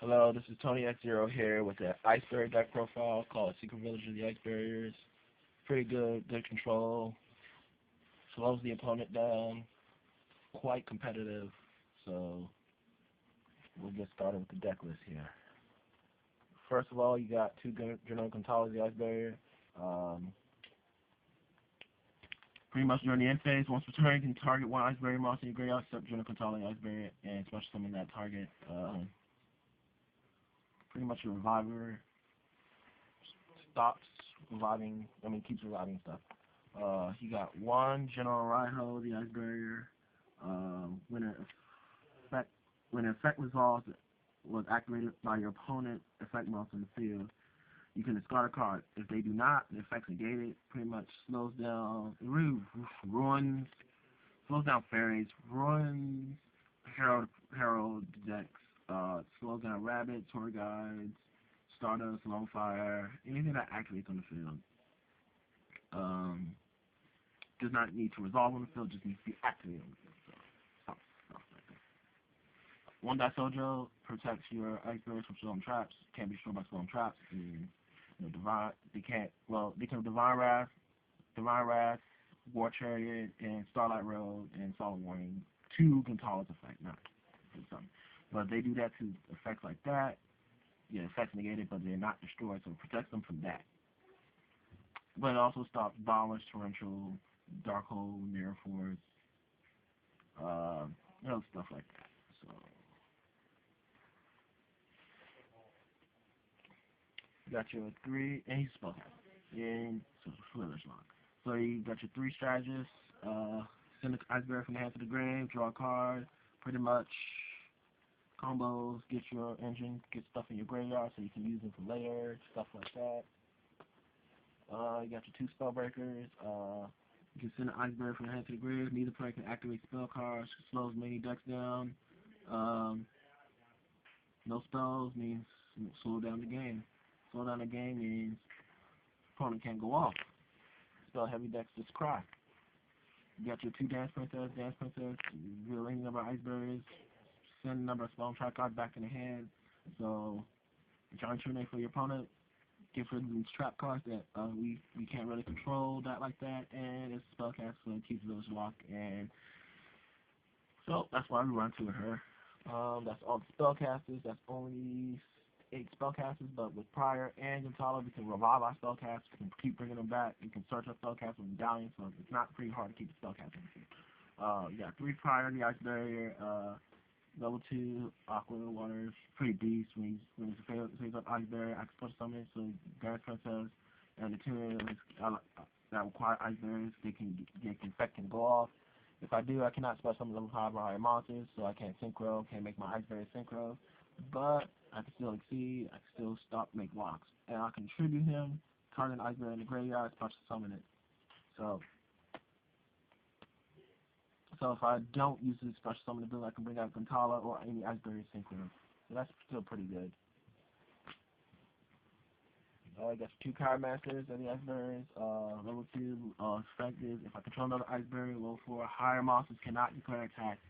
Hello, this is Tony X0 here with the Ice Barrier deck profile called Secret Village of the Ice Barriers. Pretty good control, slows the opponent down, quite competitive. So we'll get started with the deck list here. First of all, you got two General Cantala of the Ice Barrier. Pretty much during the end phase, once per turn, you can target one Ice Barrier monster in your graveyard, except General Cantala Ice Barrier, and special summon that target. Pretty much a reviver stops reviving, keeps reviving stuff. He got one General Raiho, the Ice Barrier. When an effect resolves was activated by your opponent effect monster in the field, you can discard a card. If they do not, the effect's negated. Pretty much slows down, slows down fairies, ruins Herald decks, slows down rabbits, tour guides, Stardust, Longfire, anything that activates on the field. Does not need to resolve on the field, just needs to be activated on the field. So, stuff like that. One Die Sojo protects your Ice Barriers from Storm Traps. Can't be destroyed by Storm Traps. And, they can Divine Wrath, War Chariot, and Starlight Road, and Solid Warning. Two Cantala's effect, not something. But they do that to effects like that. Yeah, effects negated, but they're not destroyed, so it protects them from that. But it also stops Bombless, Torrential, Darkhold, Mirror Force, stuff like that. So you got your three, and he's spellcaster. And so Slither's Lock. So you got your three strategists. Send the Ice Barrier from the hand to the grave, draw a card, pretty much combos, get your engine, get stuff in your graveyard so you can use them for later, stuff like that. You got your two Spellbreakers. You can send an Ice Barrier from the hand to the grave. Neither player can activate spell cards. Slows many decks down. No spells means slow down the game. Slow down the game means opponent can't go off. Spell heavy decks just cry. You got your two Dance Princess, reveal any number of Ice Barriers, send a number of Storm Trap cards back in the hand. So, John Trune for your opponent, give her these trap cards that we can't really control that like that, and it's a spellcaster, so it keeps those locked. And so that's why we run to her. That's all the spellcasters. That's only 8 spellcasters, but with Prior and Cantala, we can revive our spellcasters. We can keep bringing them back. You can search our spellcasters with medallions, so it's not pretty hard to keep the spellcasters. You got 3 Prior, the Ice Barrier. Level 2, Aqua Water, pretty beast. When it's phase up Ice Barrier, I can special summon it, so Dance Princess and the two that require Ice Barriers, they can infect and go off. If I do, I cannot special summon level 5 or higher monsters, so I can't synchro, can't make my Ice Barrier synchro, but I can still exceed, I can still stop, make locks. And I can tribute him, target an Ice Barrier in the graveyard, special summon it. So if I don't use this special summon ability, I can bring out Cantala or any Ice Barrier synchro. So that's still pretty good. I got 2 Card Masters of the Ice Barriers. Level 2, effective. If I control another Ice Barrier, level 4, higher monsters cannot declare attack.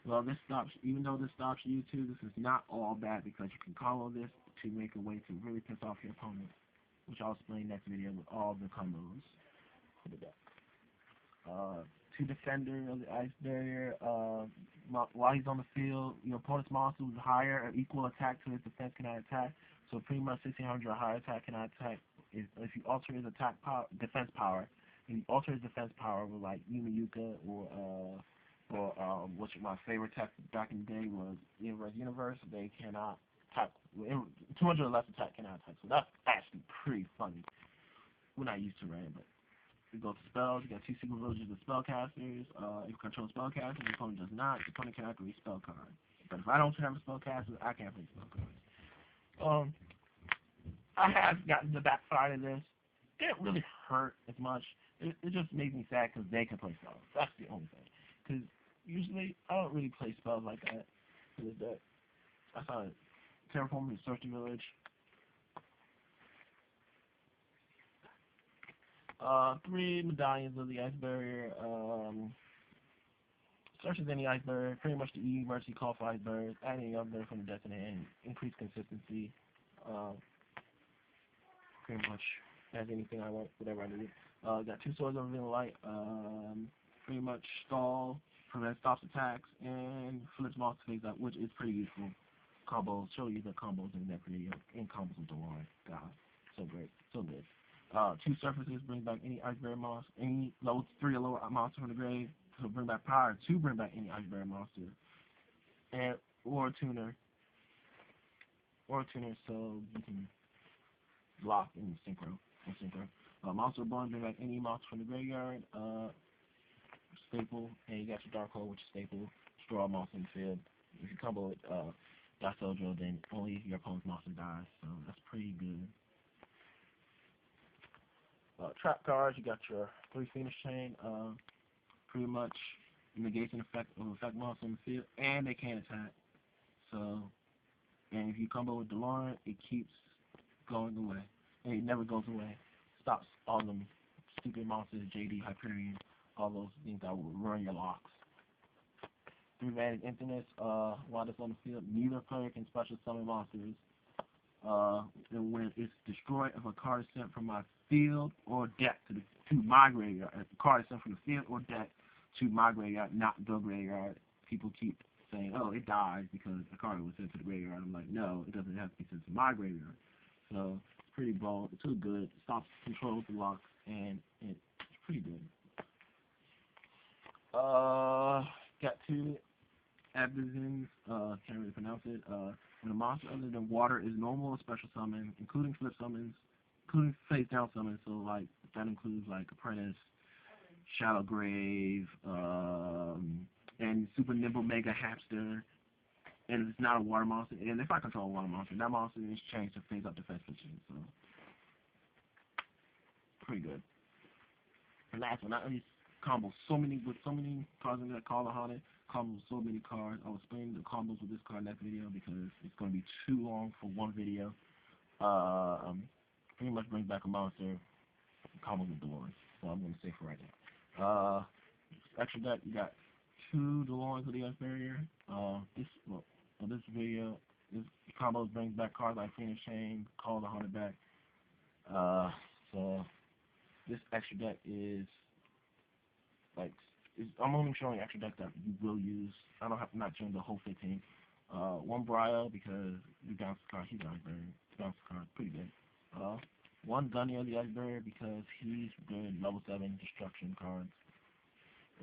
Well, this stops, even though this stops you too, this is not all bad because you can combo this to make a way to really piss off your opponent, which I'll explain next video with all the combos for the deck. 2 Defender of the Ice Barrier. While he's on the field, your opponent's monster with higher or equal attack to his defense cannot attack. So pretty much 1600 or higher attack cannot attack. If you alter his defense power, and you alter his defense power with like Yumi Yuka or which my favorite attack back in the day was Universe. They cannot attack. 200 or less attack cannot attack. So that's actually pretty funny. We're not used to it, but we go to spells. You got 2 Secret Villages of spellcasters. If you control spellcasters, the opponent does not. The opponent can activate spell cards. But if I don't have a spellcaster, I can't play spell cards. I have gotten the backside of this. It didn't really hurt as much. It just made me sad because they can play spells. That's the only thing. Because usually I don't really play spells like that in this deck. I saw it. Terraforming the Search the Village. 3 Medallions of the Ice Barrier. Search as any Iceberg, pretty much the emergency call for Icebergs, add any Iceberg from the deck to the end, increase consistency. Pretty much as anything I want, whatever I need. Got 2 swords of revealing light, pretty much stall, prevent stops attacks, and flips monster phase out, which is pretty useful. Combos, show you the combos in that video, in combos with the line. God, so great, so good. 2 surfaces, bring back any Iceberg monster, any level 3 or lower monster from the grave, so bring back power to bring back any Iceberg monster, and or a tuner, so you can block in synchro. Monster Born, bring back any monster from the graveyard, staple, and you got your Dark Hole, which is staple, destroy all monsters in the field. If you combo with Dasojo, then only your opponent's monster dies, so that's pretty good. Trap cards, you got your 3 Phoenix Chain, pretty much negates an effect of effect monster in the field, and they can't attack. So, and if you combo with DeLorean, it keeps going away, and it never goes away. Stops all them stupid monsters, JD, Hyperion, all those things that will ruin your locks. 3 Vanished Emptiness, while it's on the field, neither player can special summon monsters. And when it's destroyed, if a card is sent from my field or deck to my graveyard, if a card is sent from the field or deck to my graveyard, not the graveyard, people keep saying, oh, it dies because the card was sent to the graveyard. I'm like, no, it doesn't have to be sent to my graveyard. So it's pretty bold, it's too good, it stops controls the locks, and it's pretty good. Got 2 Abysins, can't really pronounce it. When a monster other than water is normal, a special summon, including flip summons, including face down summons, so like that includes like Apprentice, Shallow Grave, and Super Nimble Mega Hamster, and it's not a water monster, and if I control a water monster, that monster is changed to phase up defense position, so pretty good. The last one, I only combo with so many cards in that Call the Haunted, combo with so many cards. I'll explain the combos with this card in that video because it's going to be too long for one video. Pretty much brings back a monster, combos with DeLorean, so I'm going to say for right now. Extra deck, you got 2 DeLoreans with the Ice Barrier. This video, this combos brings back cards like Phoenix Chain, Call the Haunted back. So this extra deck is like, I'm only showing extra deck that you will use. I'm not showing the whole 15. 1 Briar because you bounce the card, he's an Ice Barrier. Bounce the card, pretty good. 1 Gunny the Ice Barrier because he's good level 7 destruction cards.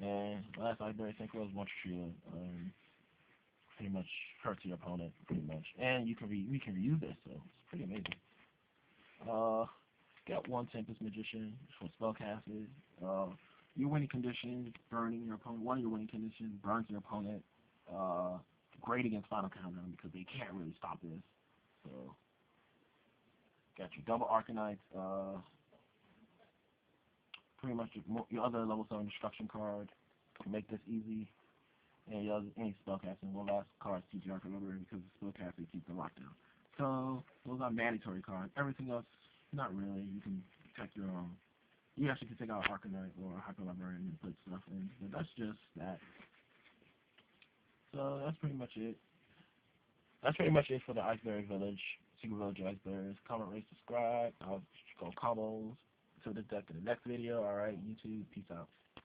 And last Ice Barrier synchro is 1 Shield. Pretty much hurts your opponent, pretty much. And we can reuse this, so it's pretty amazing. Got 1 Tempest Magician for spellcasters. Your winning condition, burning your opponent. One of your winning conditions burns your opponent. Great against Final Countdown because they can't really stop this. So, got your double Arcanites. Pretty much your other level 7 destruction card to make this easy. And your other, any spellcasting. One last card, CG Arc, remember, because the spellcasting keeps the lockdown. So, those are mandatory cards. Everything else, not really. You can protect your own. You actually can take out Arcanite or Hyper Librarian and put stuff in, but that's just that. So that's pretty much it. That's pretty much it for the Iceberg Village, Secret Village of Icebergs. Comment, rate, subscribe. I'll go combos to the deck in the next video. Alright, YouTube, peace out.